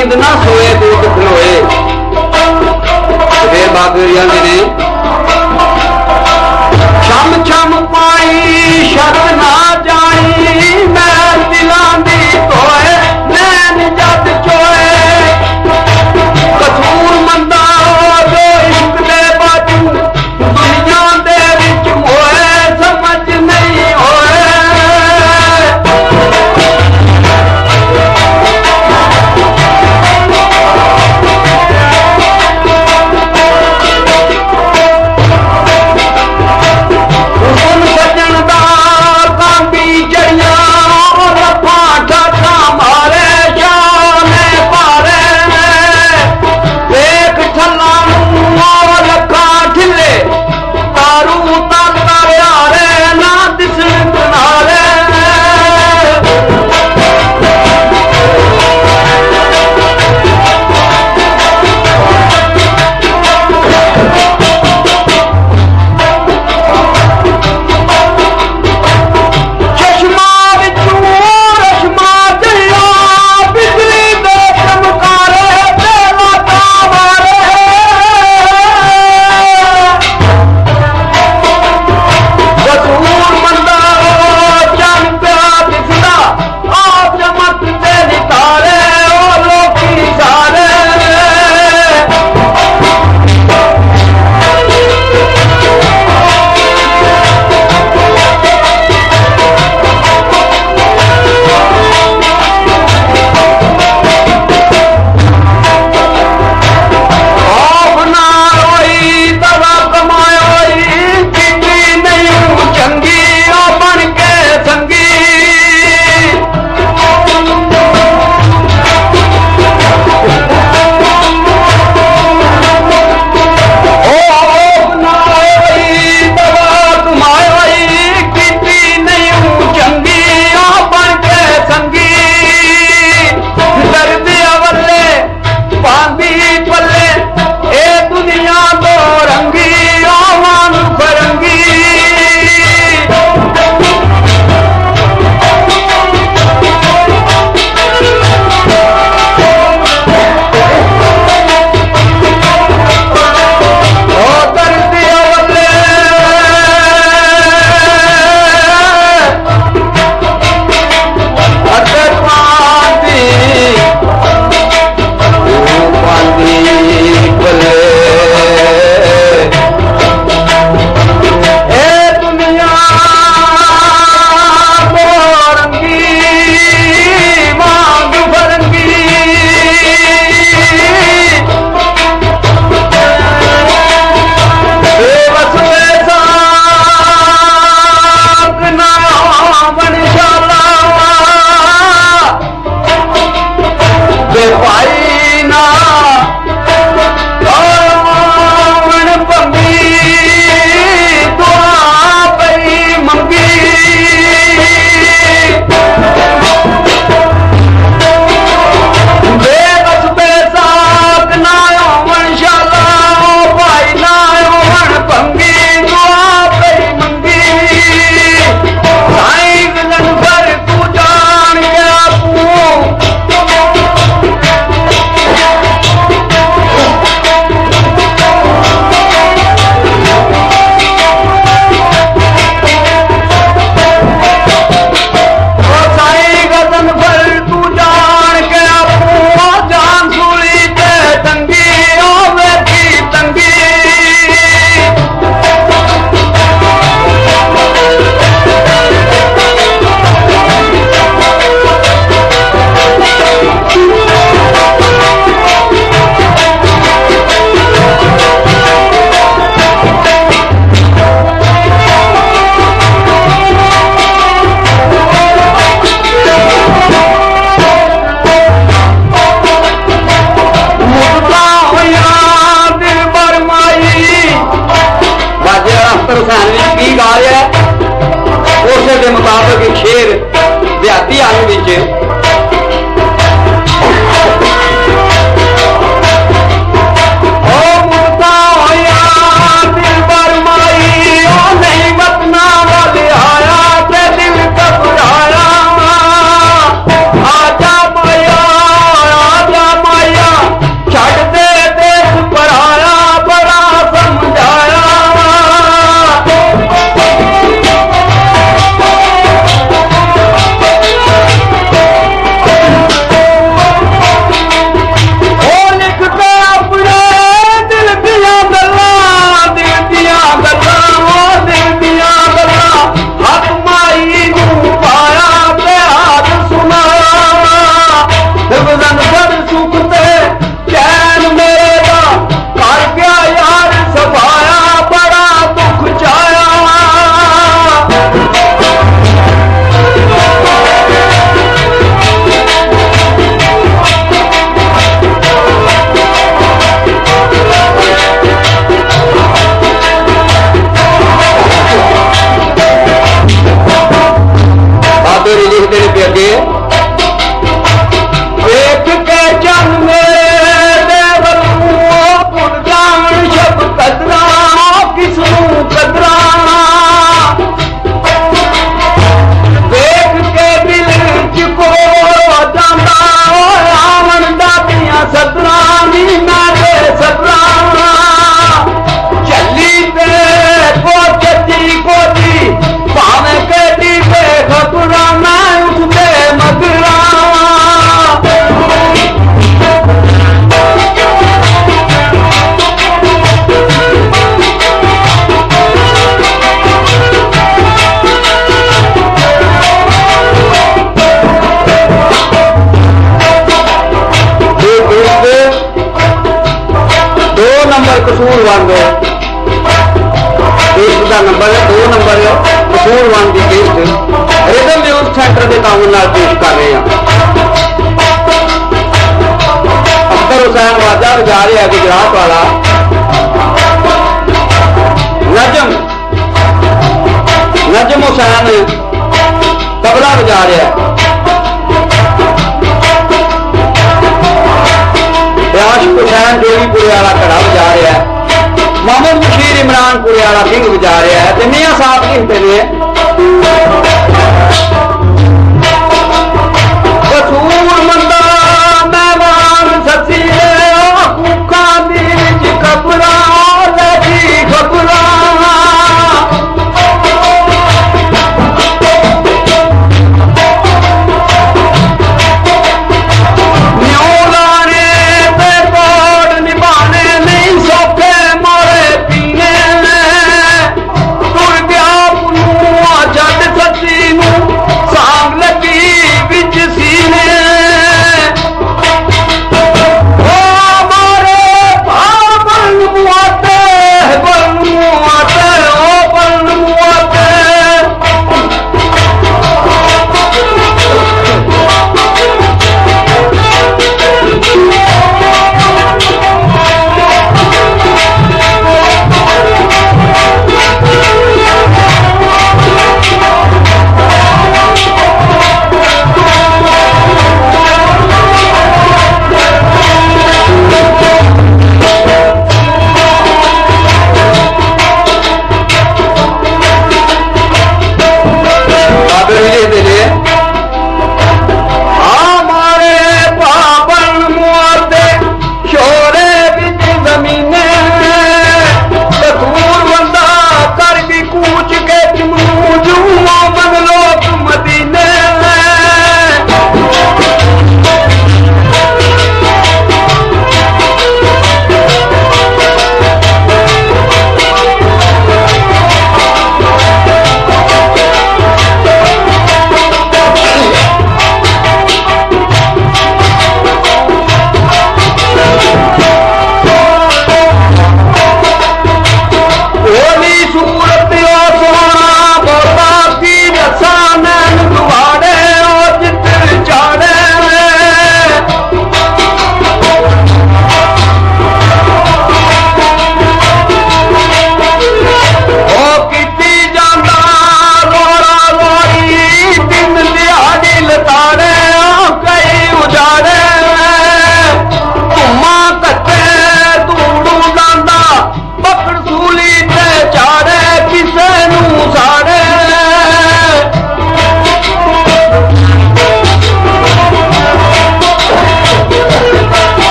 नींद ना सोए तू दुख होए। फिर बात आते ने छम छम पाई शत ना जाई मैं दिलां दी धोए नैन जद चोए कसूर मंदा जो इश्क दे बाजू दुनिया दे विच मोए समझ नहीं होए। हुस्न सजन दा कसूरवंद केस का नंबर है 2 नंबर कसूरवंद की केस रिदम न्यूज़ सेंटर के ताउन पेश कर रहे हैं। अख्तर हुसैन वाजा बजा रहा है गुजरात वाला। नजम हुसैन तबला बजा रहा है। आशिक हुसैन जोड़ीपुरे वाला घड़ा बजा रहा है। मोहम्मद बशीर इमरानपुरे वाला सिंह बजा रहा है। तो मियां साहब लिखते हैं कसूर मंदा मैवान ससी कुखा दी खबरा लगी खबरा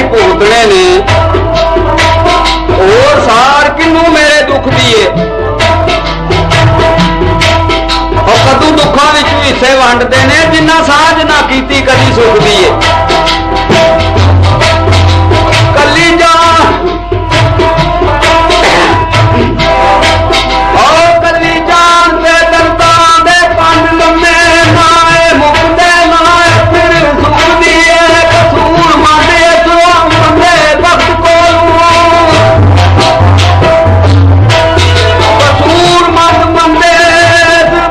भुगतने ने और सार किनू मेरे दुख दिए और कदू दुखों में हिस्से वंडते ने जिन्ना साझ ना कीती कदी सुख दिए कली जा कली जान दे दर्दा दे पंज लम्मे नाए मुकदे नाए फिर सुख दिए कसूर माने बंदे वक्त को कसूर मत बंदे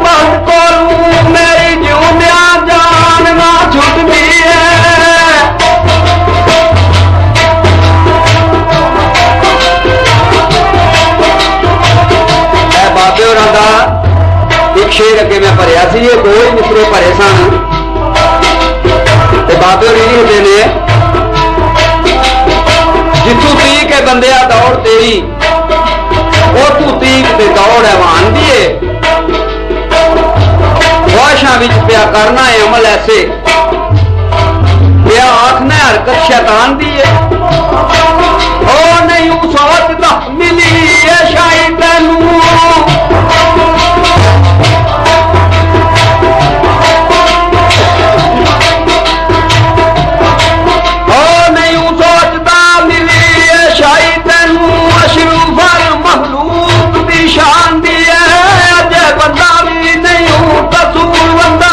वक्त को मेरी ज्योंदिया जान ना छुटदी ਸੀ ਇਹ ਦੋ ਹੀ ਮਿਸਰੇ ਭਰੇ ਸਨ ਤੇ ਬਾਬੇ ਹੋਣੀ ਹੁੰਦੇ ਨੇ ਜਿੱਥੋਂ ਤੀਕ ਹੈ ਬੰਦਿਆ ਦੌੜ ਤੇਰੀ ਉਥੋਂ ਤੀਕ ਤੇ ਦੌੜ हैवान दी है ख्वाहिशां विच पिया करना है अमल ऐसे पिया आखना हरकत शैतान दी है ओ नहीं सोचदा मिली है शायद तैनू शान दी है अजय बंदा भी नहीं हूं कसूर बंदा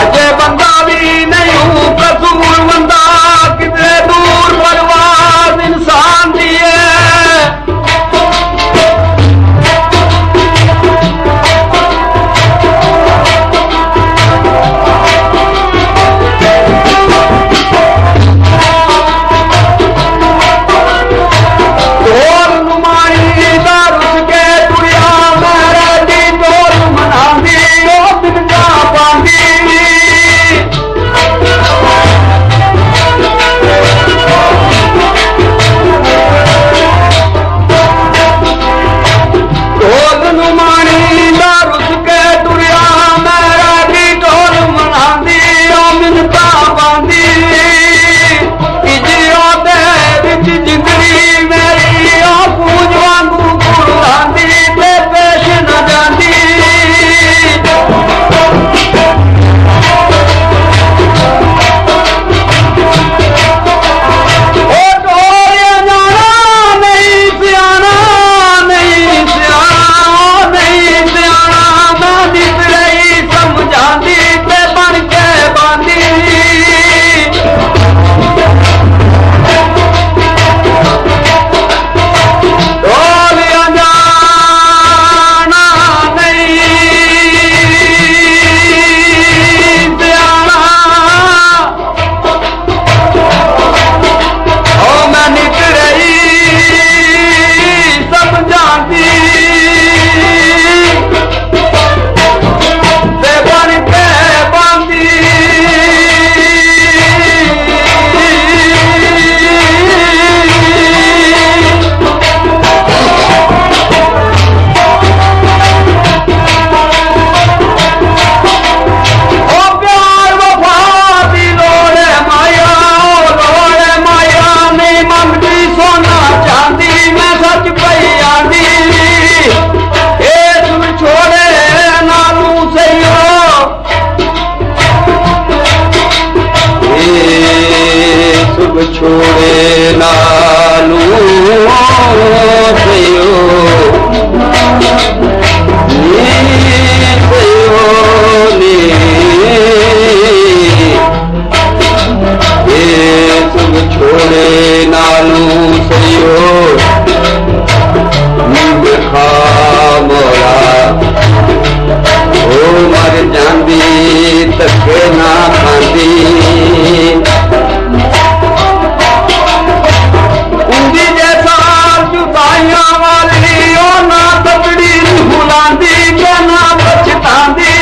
अजय बंदा भी नहीं हूं कसूर बंदा कितने दूर परवाज इंसान दी है छोड़े नालू छोड़े नालू सयो खा मोरा ओ मर जांदी धक्के ना खांदी वाली ओ ना तकड़ी भुलांदी के ना पछतांदी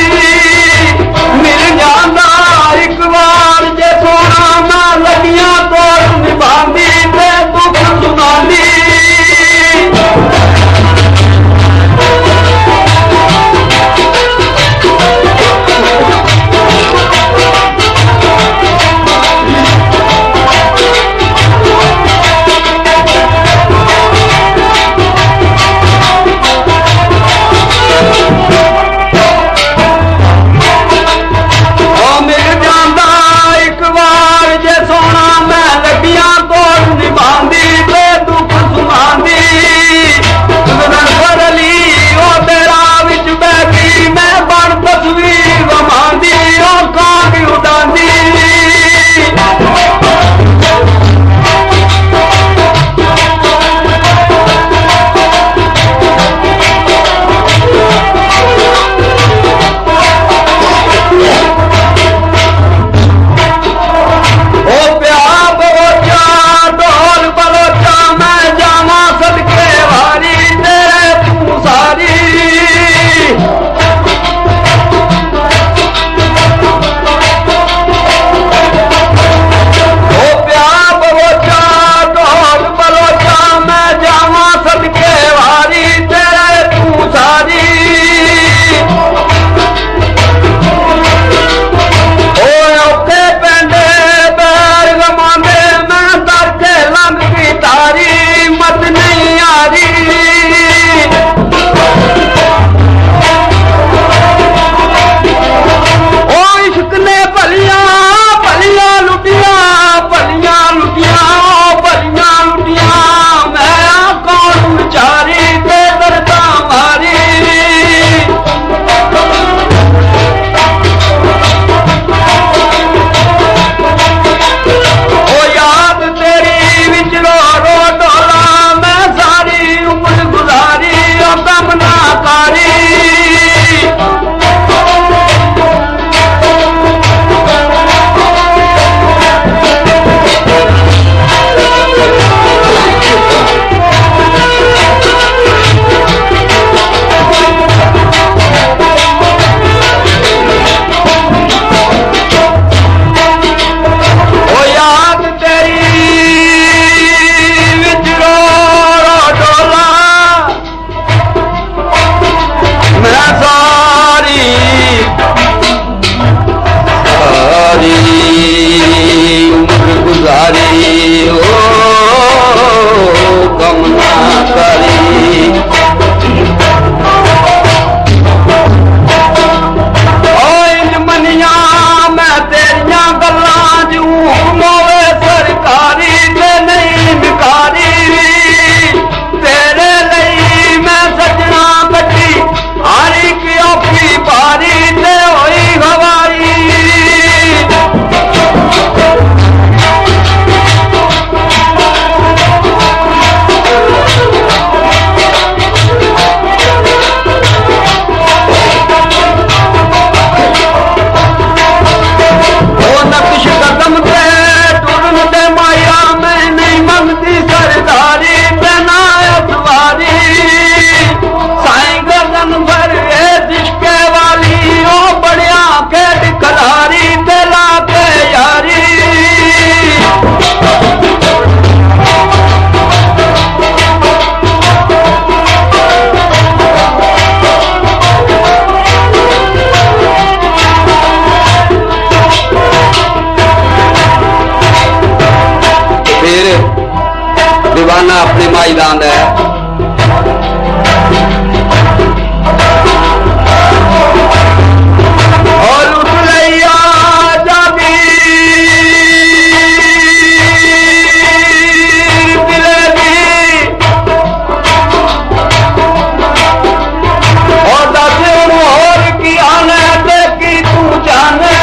ना अपनी माई दा आंदा है। और उस लैया जादी मिलेगी और दस और की आने ते की तू जाने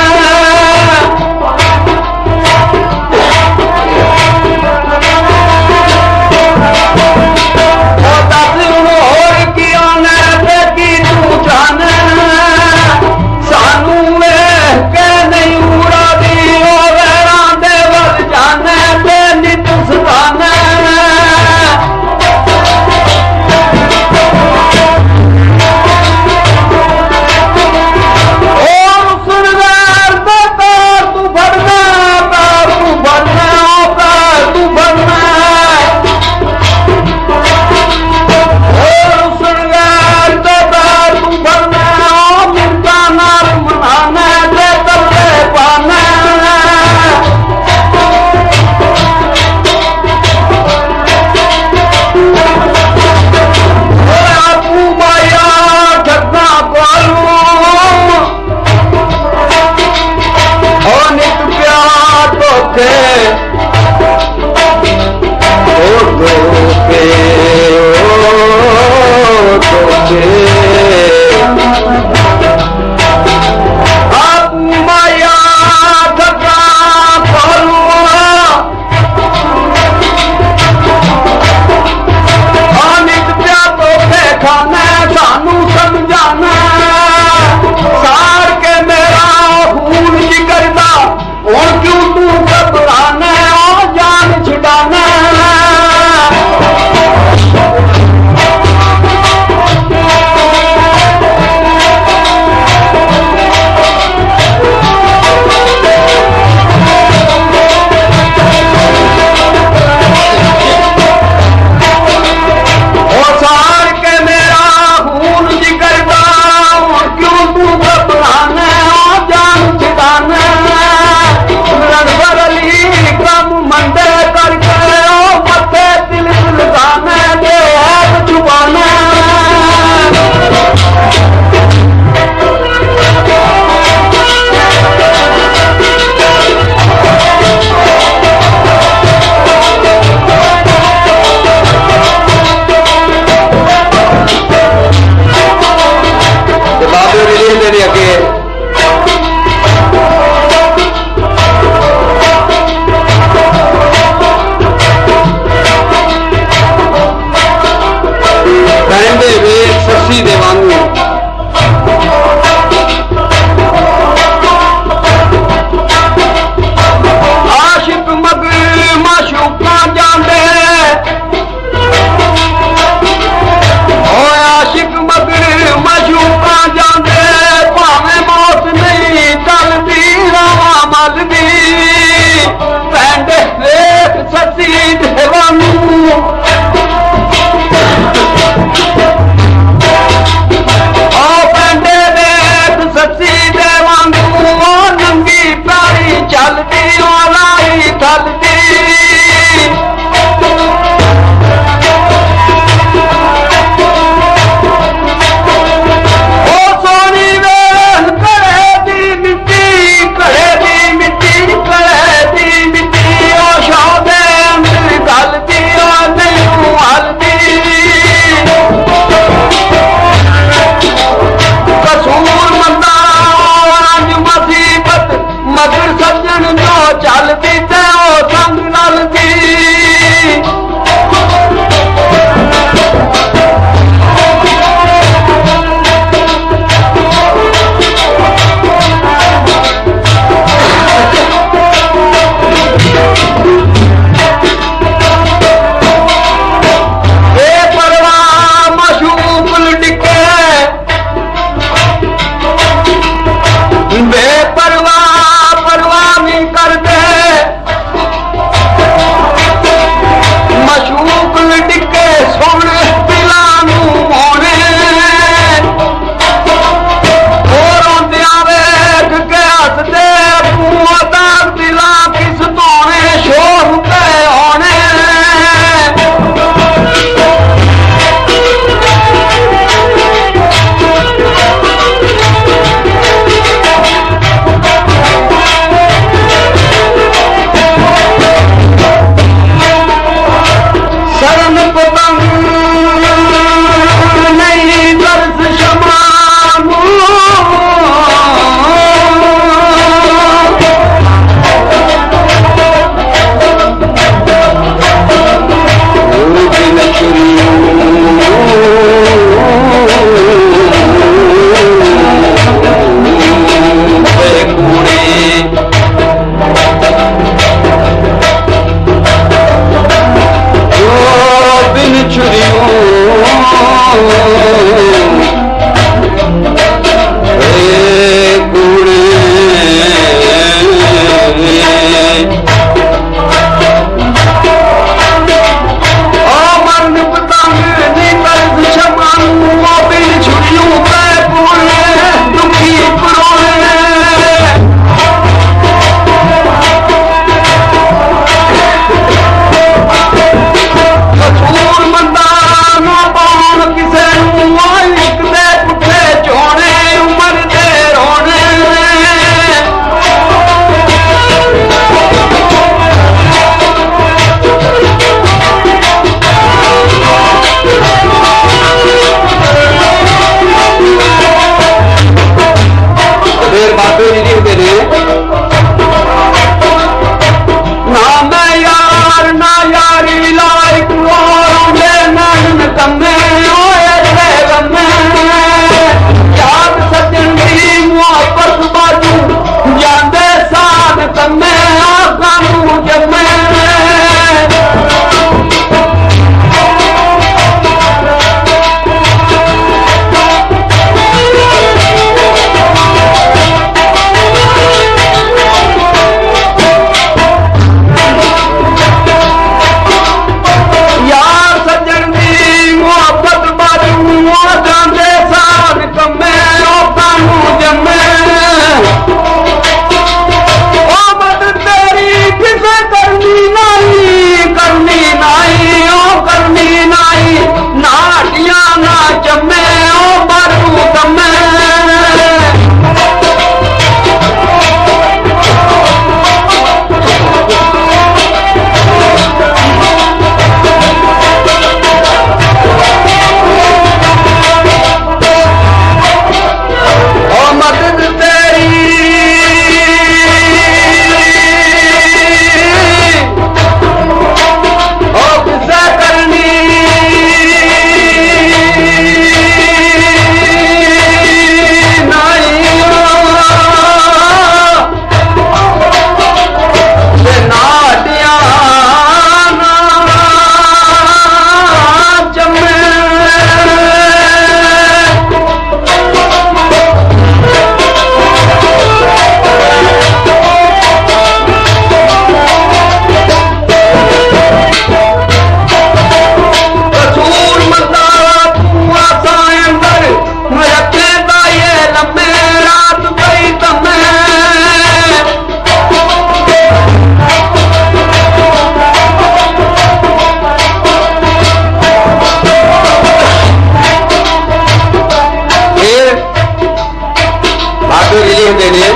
ਨੇ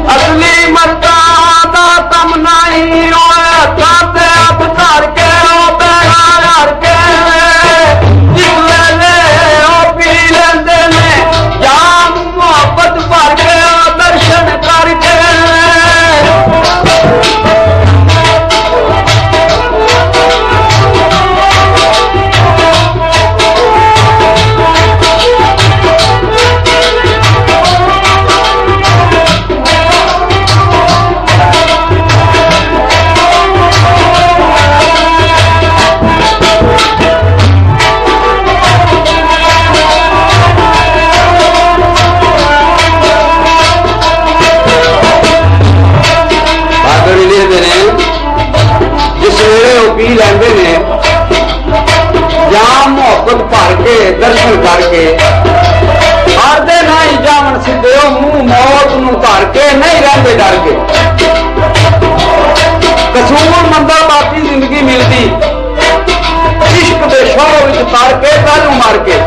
ਅਸਲੀ ਮਰਦਾਂ ਦਾ ਤਮ ਨਹੀਂ ਓਏ ਹੱਥਾਂ ਤੇ ਹੱਥ ਧਰ ਕੇ ਉਹ ਬੈਣਾ ਹਰ ਕੇ ਜਿਸ ਵੇਲੇ ਉਹ ਪੀ ਲੈਂਦੇ ਨੇ ਜਾਨ ਮੁਹੱਬਤ ਭਰ ਕੇ ਉਹ ਦਰਸ਼ਨ ਕਰਕੇ ਪੀ ਲੈਂਦੇ ਨੇ ਜਾਂ ਮੁਹੱਬਤ ਭਰ ਕੇ ਦਰਸ਼ਨ ਕਰਕੇ ਆਦੇ ਨਹੀਂ ਜਾਵਣ ਸਿੱਧੇ ਉਹ ਮੂੰਹ ਮੌਤ ਨੂੰ ਧਰ ਕੇ ਨਹੀਂ ਰਹਿੰਦੇ ਡਰ ਕੇ ਕਸੂਰ ਮੰਦਾ ਬਾਕੀ ਜ਼ਿੰਦਗੀ ਮਿਲਦੀ ਇਸ਼ਕ ਦੇ ਸ਼ੋਰ ਵਿੱਚ ਤਰ ਕੇ ਕੱਲ ਨੂੰ ਮਾਰ ਕੇ